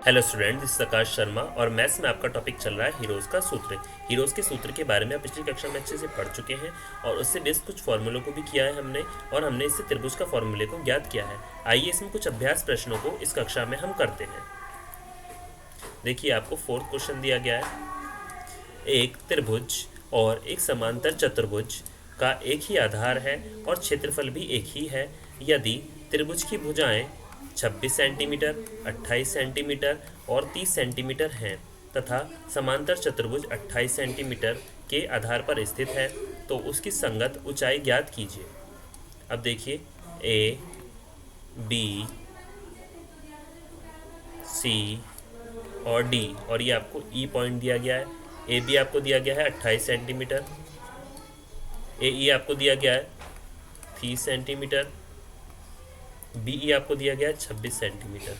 Hello student, this is आकाश शर्मा और maths में आपका टॉपिक चल रहा है हीरोज़ का सूत्र। हीरोज़ के सूत्र के बारे में आप पिछली कक्षा में अच्छे से पढ़ चुके हैं और उससे बेस्ड कुछ फॉर्मूलों को भी किया है हमने और हमने इससे त्रिभुज का फॉर्मूले को ज्ञात किया है। आइए इसमें कुछ अभ्यास प्रश्नों को इस कक्षा में हम करते हैं। देखिए, आपको फोर्थ क्वेश्चन दिया गया है। एक त्रिभुज और एक समांतर चतुर्भुज का एक ही आधार है और क्षेत्रफल भी एक ही है। यदि त्रिभुज की भुजाएं 26 सेंटीमीटर, 28 सेंटीमीटर और 30 सेंटीमीटर हैं तथा समांतर चतुर्भुज 28 सेंटीमीटर के आधार पर स्थित है तो उसकी संगत ऊंचाई ज्ञात कीजिए। अब देखिए, ए, बी, सी और डी, और ये आपको ई पॉइंट दिया गया है। ए बी आपको दिया गया है 28 सेंटीमीटर, ए ई आपको दिया गया है 30 सेंटीमीटर, बी ई आपको दिया गया है 26 सेंटीमीटर।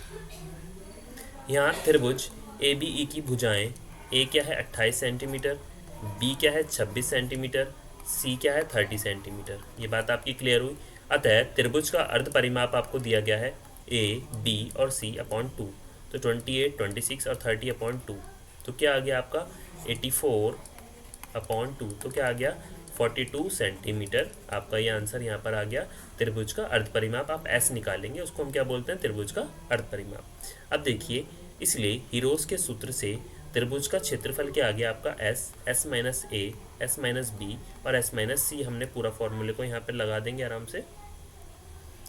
यहाँ त्रिभुज ए बी ई की भुजाएं ए क्या है 28 सेंटीमीटर, बी क्या है 26 सेंटीमीटर, सी क्या है 30 सेंटीमीटर। ये बात आपकी क्लियर हुई। अतः त्रिभुज का अर्ध परिमाप आपको दिया गया है ए, बी और सी अपॉन 2, तो 28, 26 और 30 अपॉन 2, तो क्या आ गया आपका 84 अपॉन 2, तो क्या आ गया 42 सेंटीमीटर। आपका ये आंसर यहाँ पर आ गया त्रिभुज का अर्ध परिमाप। आप एस निकालेंगे, उसको हम क्या बोलते हैं, त्रिभुज का अर्ध परिमाप। अब देखिए, इसलिए हीरोज के सूत्र से त्रिभुज का क्षेत्रफल क्या आ गया आपका एस, एस माइनस ए, एस माइनस बी और एस माइनस सी। हमने पूरा फॉर्मूले को यहाँ पर लगा देंगे आराम से।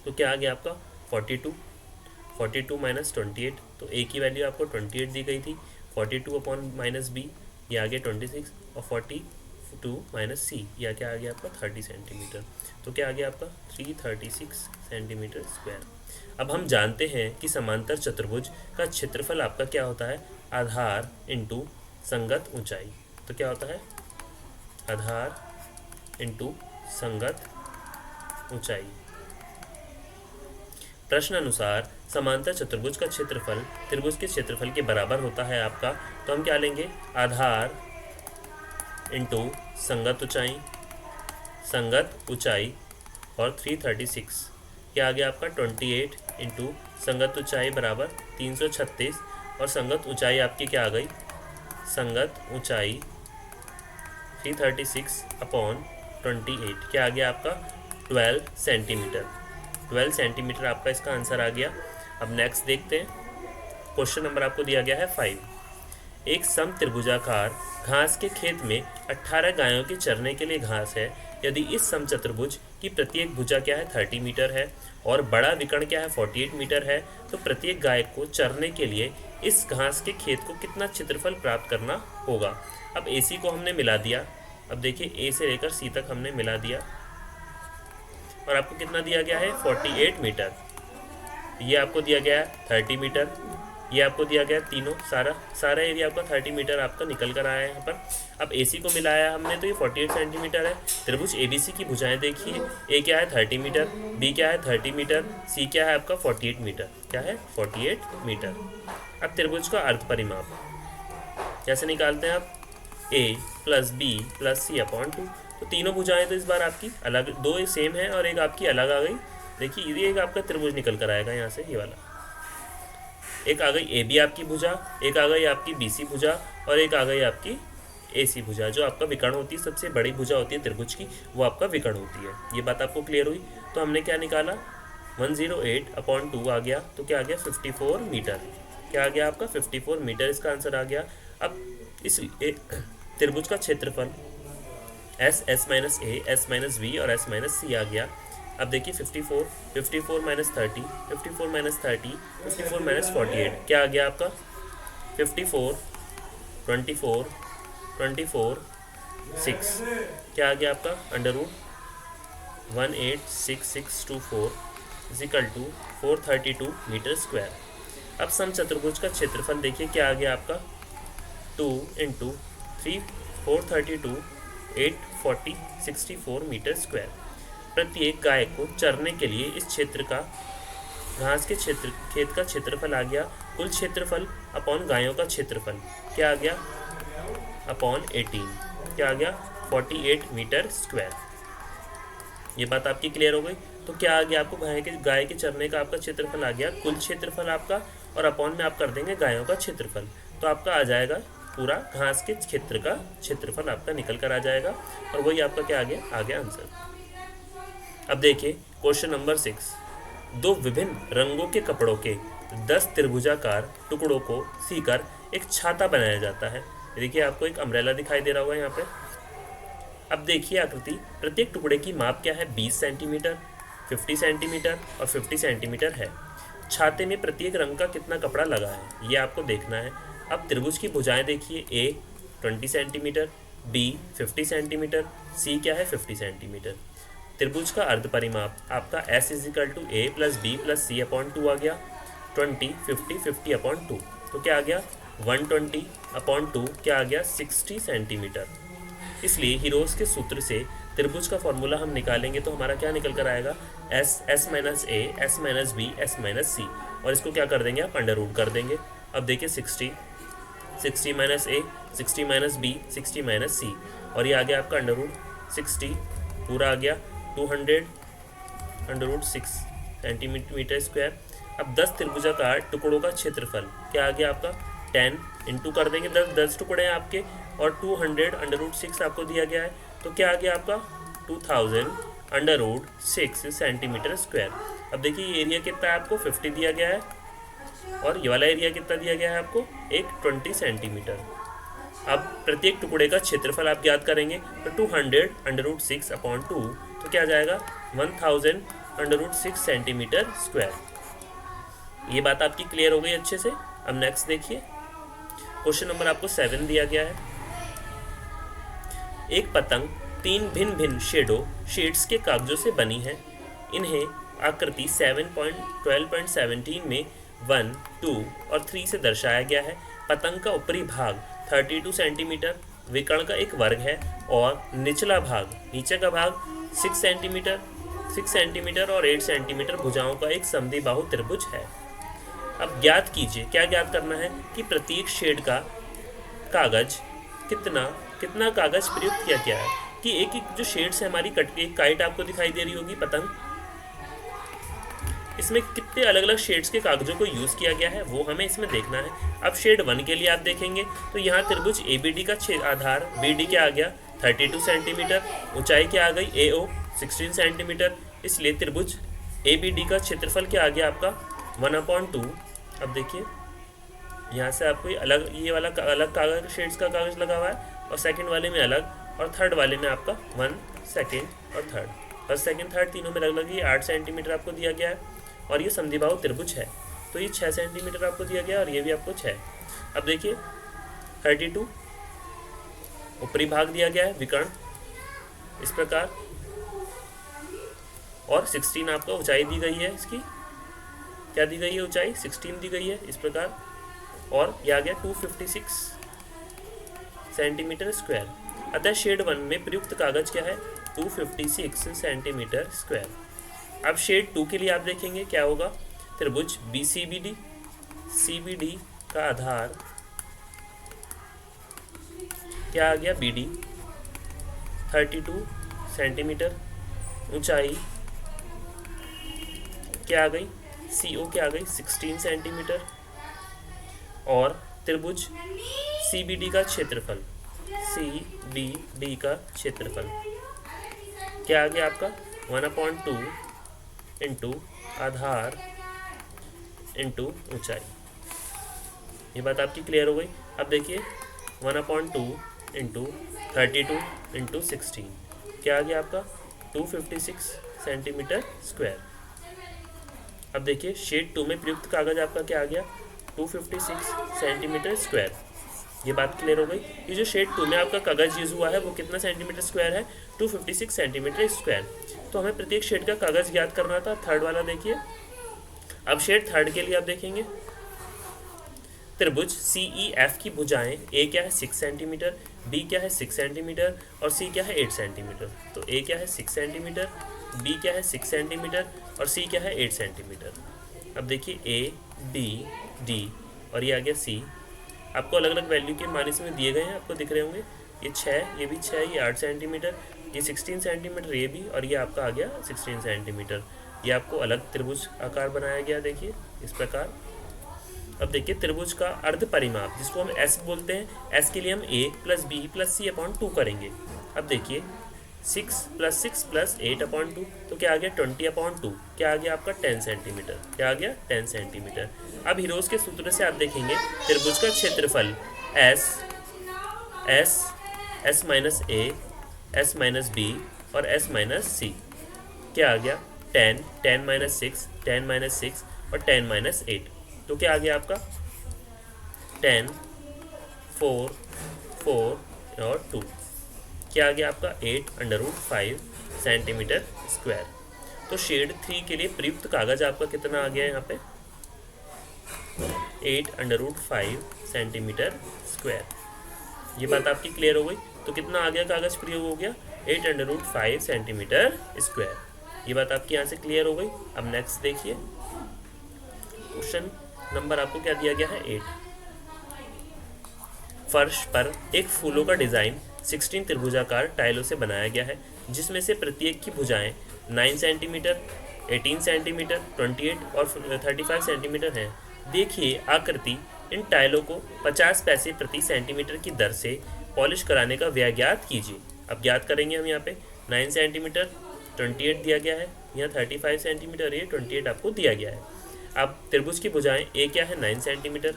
तो क्या आ गया आपका 42 माइनस 28, तो ए की वैल्यू आपको 28 दी गई थी। 42 अपॉन माइनस बी, ये आ गया 26 और 42 माइनस सी, या क्या आ गया आपका 30 सेंटीमीटर, तो क्या आ गया आपका 336 सेंटीमीटर स्क्वायर। अब हम जानते हैं कि समांतर चतुर्भुज का क्षेत्रफल आपका क्या होता है, आधार इंटू संगत ऊंचाई। तो क्या होता है, आधार इंटू संगत ऊंचाई। प्रश्न अनुसार समांतर चतुर्भुज का क्षेत्रफल त्रिभुज के क्षेत्रफल के बराबर होता है आपका, तो हम क्या लेंगे, आधार इंटू संगत ऊंचाई और 336, क्या आ गया आपका 28 इंटू संगत ऊंचाई बराबर 336 और संगत ऊंचाई आपकी क्या आ गई, संगत ऊंचाई 336 अपॉन 28, क्या आ गया आपका 12 सेंटीमीटर। 12 सेंटीमीटर आपका इसका आंसर आ गया। अब नेक्स्ट देखते हैं, क्वेश्चन नंबर आपको दिया गया है 5। एक सम त्रिभुजाकार घास के खेत में 18 गायों के चरने के लिए घास है। यदि इस सम चतुर्भुज की प्रत्येक भुजा क्या है 30 मीटर है और बड़ा विकर्ण क्या है 48 मीटर है, तो प्रत्येक गाय को चरने के लिए इस घास के खेत को कितना क्षेत्रफल प्राप्त करना होगा। अब ए सी को हमने मिला दिया। अब देखिए, ए से लेकर सी तक हमने मिला दिया और आपको कितना दिया गया है 48 मीटर। ये आपको दिया गया है 30 मीटर, ये आपको दिया गया तीनों सारा एरिया आपका 30 मीटर आपका निकल कर आया है यहाँ पर। अब AC को मिलाया हमने तो ये 48 सेंटीमीटर है। त्रिभुज ABC की भुजाएं देखिए, ए क्या है 30 मीटर, बी क्या है 30 मीटर, सी क्या है आपका 48 मीटर, क्या है 48 मीटर। अब त्रिभुज का अर्ध परिमाप कैसे निकालते हैं आप, ए प्लस बी प्लस सी अपॉन 2, तो तीनों भुजाएं तो इस बार आपकी अलग, दो सेम है और एक आपकी अलग आ गई। देखिए, ये एक आपका त्रिभुज निकल कर आएगा यहाँ से, ये वाला एक आ गई ए बी आपकी भुजा, एक आ गई आपकी बी सी भुजा और एक आ गई आपकी ए सी भुजा। जो आपका विकर्ण होती है, सबसे बड़ी भुजा होती है त्रिभुज की, वो आपका विकर्ण होती है। ये बात आपको क्लियर हुई। तो हमने क्या निकाला 108 अपॉन 2 आ गया, तो क्या आ गया 54 मीटर, क्या आ गया आपका 54 मीटर, इसका आंसर आ गया। अब इस त्रिभुज का क्षेत्रफल एस, एस माइनस ए, एस माइनस बी और एस माइनस सी आ गया। अब देखिए 54 माइनस 30, 54 माइनस 30, 54 माइनस 48, क्या आ गया आपका 54, 24, 24, 6, क्या आ गया आपका under root 186624 is equal to 432 metre square. अब सम चतुर्भुज का क्षेत्रफल देखिए क्या आ गया आपका 2 इंटू 3, 432, 840, 64 मीटर स्क्वायर। प्रत्येक गाय को चरने के लिए इस क्षेत्र का घास के खेत का क्षेत्रफल आ गया कुल क्षेत्रफल अपॉन गायों का क्षेत्रफल, क्या आ गया अपॉन 18, क्या आ गया 48 मीटर स्क्वायर। ये बात आपकी क्लियर हो गई। तो क्या आ गया आपको, गाय के चरने का आपका क्षेत्रफल आ गया कुल क्षेत्रफल आपका, और अपॉन में आप कर देंगे गायों का क्षेत्रफल, तो आपका आ जाएगा पूरा घास के क्षेत्र का क्षेत्रफल आपका निकल कर आ जाएगा, और वही आपका क्या आ गया आंसर। अब देखिए क्वेश्चन नंबर 6, दो विभिन्न रंगों के कपड़ों के 10 त्रिभुजाकार टुकड़ों को सीकर एक छाता बनाया जाता है। देखिए आपको एक अम्ब्रेला दिखाई दे रहा होगा यहाँ पे। अब देखिए आकृति, प्रत्येक टुकड़े की माप क्या है, 20 सेंटीमीटर, 50 सेंटीमीटर और 50 सेंटीमीटर है। छाते में प्रत्येक रंग का कितना कपड़ा लगा है, ये आपको देखना है। अब त्रिभुज की भुजाएं देखिए, ए 20 सेंटीमीटर, बी 50 सेंटीमीटर, सी क्या है 50 सेंटीमीटर। त्रिभुज का अर्ध परिमाप आपका S = A + B + C upon 2 आ गया, 20 50 50 अपॉन 2, तो क्या आ गया 120 अपॉन 2 क्या आ गया 60 सेंटीमीटर। इसलिए हीरोज के सूत्र से त्रिभुज का फॉर्मूला हम निकालेंगे तो हमारा क्या निकल कर आएगा, S - A S - B S - C, और इसको क्या कर देंगे आप अंडर रूट कर देंगे। अब देखिए 60 60 - A 60 - B 60 - C, और ये आ गया आपका अंडर रूट 60 पूरा आ गया 200 अंडर रूट 6 सेंटीमीटर स्क्वायर। अब 10 त्रिभुजाकार टुकड़ों का क्षेत्रफल क्या आ गया आपका 10 इंटू कर देंगे, 10 टुकड़े हैं आपके, और 200 अंडर रूट 6 आपको दिया गया है, तो क्या आ गया आपका 2000 अंडर रूट 6 सेंटीमीटर स्क्वायर। अब देखिए ये एरिया कितना है आपको 50 दिया गया है, और ये वाला एरिया कितना दिया गया है आपको एक 20 सेंटीमीटर। अब प्रत्येक टुकड़े का क्षेत्रफल आप ज्ञात करेंगे, तो 200 अंडर रूट 6 अपॉन 2, तो क्या आ जाएगा 1000 अंडर रूट 6 सेंटीमीटर स्क्वायर। ये बात आपकी क्लियर हो गई अच्छे से। अब नेक्स्ट देखिए क्वेश्चन नंबर आपको 7 दिया गया है। एक पतंग 3 भिन्न भिन्न शेड्स के कागजों से बनी है। इन्हें आकृति 7.12.17 में 1, 2 और 3 से दर्शाया गया है। पतंग का ऊपरी भाग 32 सेंटीमीटर विकर्ण का एक वर्ग है, और निचला भाग नीचे का भाग 6 सेंटीमीटर और 8 सेंटीमीटर भुजाओं का एक समद्विबाहु त्रिभुज है। अब ज्ञात कीजिए, क्या ज्ञात करना है कि प्रत्येक शेड का कागज कितना कागज प्रयुक्त किया गया है, कि एक एक जो शेड्स है हमारी एक काइट आपको दिखाई दे रही होगी पतंग, इसमें कितने अलग अलग शेड्स के कागजों को यूज़ किया गया है वो हमें इसमें देखना है। अब शेड 1 के लिए आप देखेंगे तो यहाँ त्रिभुज ABD का आधार BD क्या आ गया 32 सेंटीमीटर, ऊंचाई क्या आ गई AO 16 सेंटीमीटर, इसलिए त्रिभुज ABD का क्षेत्रफल क्या आ गया आपका 1/2। अब देखिए यहाँ से आपको ये वाला अलग कागज शेड्स का कागज लगा हुआ है, और सेकंड वाले में अलग, और थर्ड वाले में आपका 1 सेकंड और थर्ड, फर्स्ट सेकंड थर्ड तीनों में अलग अलग ये 8 सेंटीमीटर आपको दिया गया है, और ये समद्विबाहु त्रिभुज है, तो ये 6 सेंटीमीटर आपको दिया गया, और ये भी आपको 6। अब देखिए 32 ऊपरी भाग दिया गया है विकर्ण इस प्रकार, और 16 आपको ऊंचाई दी गई है, इसकी क्या दी गई है ऊंचाई 16 दी गई है इस प्रकार, और यह आ गया 256 सेंटीमीटर स्क्वायर। अतः शेड 1 में प्रयुक्त कागज क्या है 256 सेंटीमीटर स्क्वायर। अब शेड 2 के लिए आप देखेंगे क्या होगा, त्रिभुज CBD का आधार क्या आ गया BD 32 सेंटीमीटर, ऊंचाई क्या आ गई CO क्या आ गई 16 सेंटीमीटर, और त्रिभुज CBD का क्षेत्रफल CBD का क्षेत्रफल क्या आ गया आपका 1/2 इंटू आधार इंटू ऊंचाई। ये बात आपकी क्लियर हो गई। अब देखिए 1/2 इंटू 32 इंटू 16 क्या आ गया आपका 256 सेंटीमीटर स्क्वायर। अब देखिए शेड 2 में प्रयुक्त कागज आपका क्या आ गया 256 सेंटीमीटर स्क्वायर। ये बात क्लियर हो गई। ये जो शेड 2 में आपका कागज यूज़ हुआ है वो कितना सेंटीमीटर स्क्वायर है 256 सेंटीमीटर स्क्वायर। तो हमें प्रत्येक शेड का कागज ज्ञात करना था। थर्ड वाला देखिए। अब शेड थर्ड के लिए आप देखेंगे त्रिभुज CEF की भुजाएं A क्या है 6 सेंटीमीटर, B क्या है 6 सेंटीमीटर और C क्या है 8 सेंटीमीटर। तो A क्या है 6 सेंटीमीटर, B क्या है 6 सेंटीमीटर और C क्या है 8 सेंटीमीटर। अब देखिए A, B, D और ये आ गया C। आपको अलग अलग वैल्यू के मान इसमें दिए गए हैं, आपको दिख रहे होंगे। ये 6, ये भी 6, ये 8 सेंटीमीटर, ये 16 सेंटीमीटर ये भी, और ये आपका आ गया 16 सेंटीमीटर। ये आपको अलग त्रिभुज आकार बनाया गया, देखिए इस प्रकार। अब देखिए त्रिभुज का अर्ध परिमाप जिसको हम एस बोलते हैं, एस के लिए हम ए प्लस बी प्लस सी अपॉन 2 करेंगे। अब देखिए 6 प्लस 8 अपॉन 2, तो क्या आ गया 20 अपॉन 2, क्या आ गया आपका 10 सेंटीमीटर, क्या आ गया 10 सेंटीमीटर। अब हीरोज के सूत्र से आप देखेंगे त्रिभुज का क्षेत्रफल एस एस एस माइनस ए, एस माइनस बी और एस माइनस सी, क्या आ गया 10, 10 माइनस 6, 10 माइनस 6 और 10 माइनस 8, तो क्या आ गया आपका 10, 4, 4 और 2, क्या आ गया आपका 8√5 सेंटीमीटर स्क्वायर। तो शेड 3 के लिए प्रयुक्त कागज आपका कितना आ गया यहाँ पे 8√5 सेंटीमीटर स्क्वायर। ये बात आपकी क्लियर हो गई। तो कितना आ गया कागज प्रयोग हो गया 8√5 सेंटीमीटर स्क्वायर। ये बात आपकी यहाँ से क्लियर हो गई। अब नेक्स्ट देखिए क्वेश्चन नंबर आपको क्या दिया गया है 8। फर्श पर एक फूलों का डिजाइन 16 त्रिभुजाकार टाइलों से बनाया गया है जिसमें से प्रत्येक की भुजाएं 9 सेंटीमीटर, 18 सेंटीमीटर, 28 और 35 सेंटीमीटर हैं। देखिए आकृति इन टाइलों को 50 पैसे प्रति सेंटीमीटर की दर से पॉलिश कराने का व्यय ज्ञात कीजिए। अब ज्ञात करेंगे हम यहाँ पे 9 सेंटीमीटर 28 दिया गया है, यहाँ 35 सेंटीमीटर ये 28 आपको दिया गया है। अब त्रिभुज की भुजाएं ए क्या है 9 सेंटीमीटर,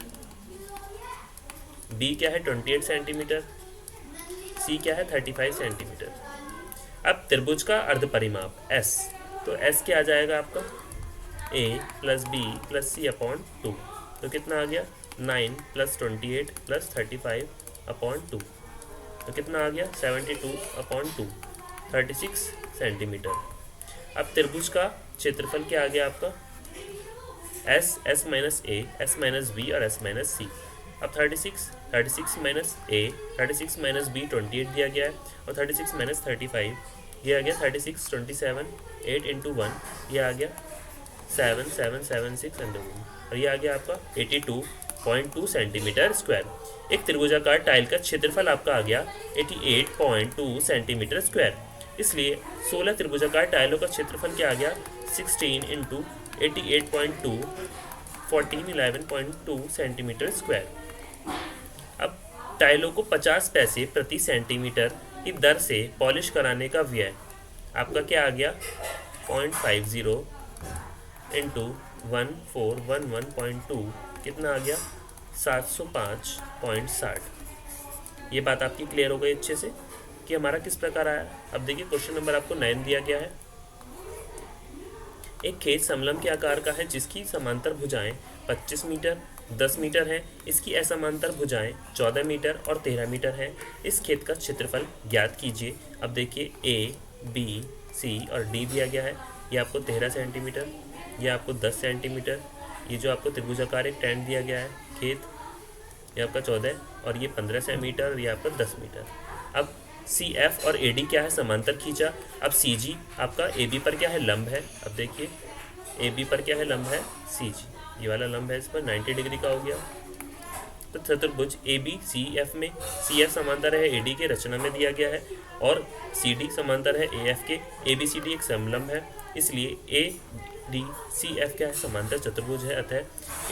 बी क्या है 28 सेंटीमीटर, सी क्या है 35 सेंटीमीटर। अब त्रिभुज का अर्ध परिमाप एस, तो एस क्या आ जाएगा आपका ए प्लस बी प्लस सी अपॉन 2, तो कितना आ गया 9 प्लस 28 प्लस 35 अपॉन 2, तो कितना आ गया 72 अपॉन 2, 36 सेंटीमीटर। अब त्रिभुज का क्षेत्रफल क्या आ गया आपका एस, एस माइनस ए, एस माइनस बी और एस माइनस सी। अब 36 माइनस ए, 36 माइनस बी 28 दिया गया है और 36 माइनस 35 ये आ गया 36, 27, 8 इंटू 1 ये आ गया 7, 7, 7, 6 और ये आ गया आपका 82.2 सेंटीमीटर स्क्वायर। एक त्रिभुजाकार टाइल का क्षेत्रफल आपका आ गया 88.2 सेंटीमीटर स्क्वायर। इसलिए 16 त्रिभुजाकार टाइलों का क्षेत्रफल क्या आ गया 16 इंटू 88.2 11.2 सेंटीमीटर स्क्वायर। अब टाइलों को 50 पैसे प्रति सेंटीमीटर की दर से पॉलिश कराने का व्यय आपका क्या आ गया 0.50 इंटू 1411.2 कितना आ गया 705.60। ये बात आपकी क्लियर हो गई अच्छे से कि हमारा किस प्रकार आया। अब देखिए क्वेश्चन नंबर आपको 9 दिया गया है। एक खेत समलंब के आकार का है जिसकी समांतर भुजाएं 25 मीटर 10 मीटर हैं। इसकी असमांतर भुजाएं 14 मीटर और 13 मीटर हैं। इस खेत का क्षेत्रफल ज्ञात कीजिए। अब देखिए ए, बी, सी और डी दिया गया है। ये आपको 13 सेंटीमीटर, ये आपको 10 सेंटीमीटर, ये जो आपको त्रिभुजाकार एक टेंट दिया गया है खेत ये आपका 14 और ये 15 सेंटीमीटर और ये आपका 10 मीटर। अब सी एफ और ए डी क्या है समांतर खींचा। अब सी जी आपका ए बी पर क्या है लंब है। अब देखिए ए बी पर क्या है लंब है सी जी, ये वाला लंब है इस पर 90 डिग्री का हो गया। तो चतुर्भुज ए बी सी एफ में सी एफ समांतर है ए डी के रचना में दिया गया है और सी डी समांतर है ए एफ के। ए बी सी डी एक समलंब है इसलिए ए डी सी एफ क्या है समांतर चतुर्भुज है। अतः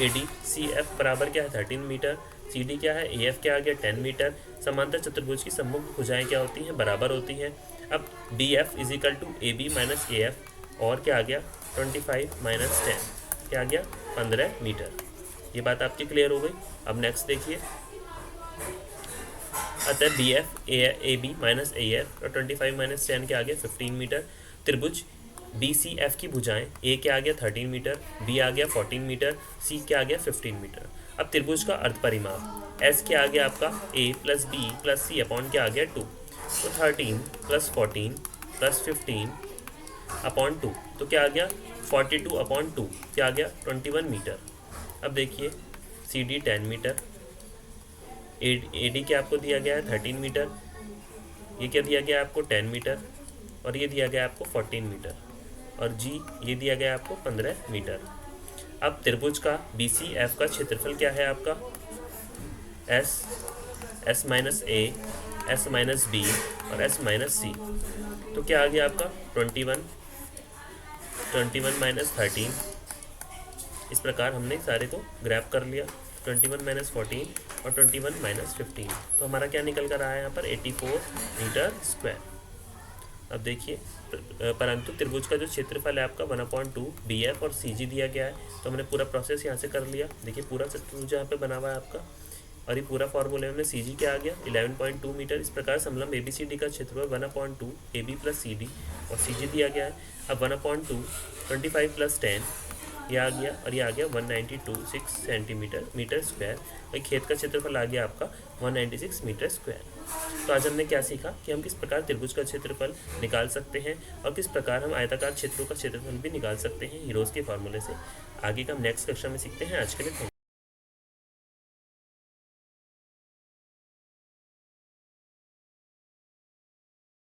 ए डी सी एफ बराबर क्या है 13 मीटर, सी डी क्या है ए एफ क्या आ गया 10 मीटर। समांतर चतुर्भुज की सम्मुख भुजाएं क्या होती हैं बराबर होती हैं। अब D F is equal to A B minus A F और क्या आ गया 25 माइनस 10 क्या आ गया 15 मीटर। ये बात आपकी क्लियर हो गई। अब नेक्स्ट देखिए अतः B F A B minus A F और 25 माइनस 10 क्या आ गया 15 मीटर। त्रिभुज बी सी एफ की भुजाएं ए क्या आ गया 13 मीटर, बी आ गया 14 मीटर, सी क्या आ गया 15 मीटर। अब त्रिभुज का अर्ध परिमाप एस क्या आ गया आपका ए प्लस बी प्लस सी अपॉन क्या आ गया 2, तो 13 प्लस 14 प्लस 15 अपॉन 2 तो क्या आ गया 42 अपॉन 2 क्या आ गया 21 मीटर। अब देखिए C D 10 metre, A D क्या आपको दिया गया है 13 मीटर, ये क्या दिया गया आपको 10 मीटर और ये दिया गया आपको 14 मीटर और जी ये दिया गया आपको 15 मीटर। अब त्रिभुज का बी सी एफ का क्षेत्रफल क्या है आपका एस, एस माइनस ए, एस माइनस बी और एस माइनस सी, तो क्या आ गया आपका 21 21 माइनस 13, इस प्रकार हमने सारे को ग्रैप कर लिया। 21 माइनस 14 और 21 माइनस 15, तो हमारा क्या निकल कर रहा है यहाँ पर 84 मीटर स्क्वायर। अब देखिए, परंतु त्रिभुज का जो क्षेत्रफल है आपका 1/2 BF और CG दिया गया है, तो हमने पूरा प्रोसेस यहाँ से कर लिया। देखिए पूरा त्रिभुज यहाँ पे बना हुआ है आपका, और ये पूरा फॉर्मूले में CG क्या आ गया 11.2 मीटर। इस प्रकार समलंब ABCD का क्षेत्रफल 1/2 AB प्लस CD और CG दिया गया है। अब 1/2 25 प्लस 10 ये आ गया, और ये आ गया 1926 सेंटीमीटर मीटर स्क्वायर। वही खेत का क्षेत्रफल आ गया आपका 196 मीटर स्क्वायर। तो आज हमने क्या सीखा कि हम किस प्रकार त्रिभुज का क्षेत्रफल निकाल सकते हैं और किस प्रकार हम आयताकार क्षेत्रों का क्षेत्रफल भी निकाल सकते हैं हीरोज़ के फार्मूले से। आगे का हम नेक्स्ट कक्षा में सीखते हैं। आज के लिए थैंक यू।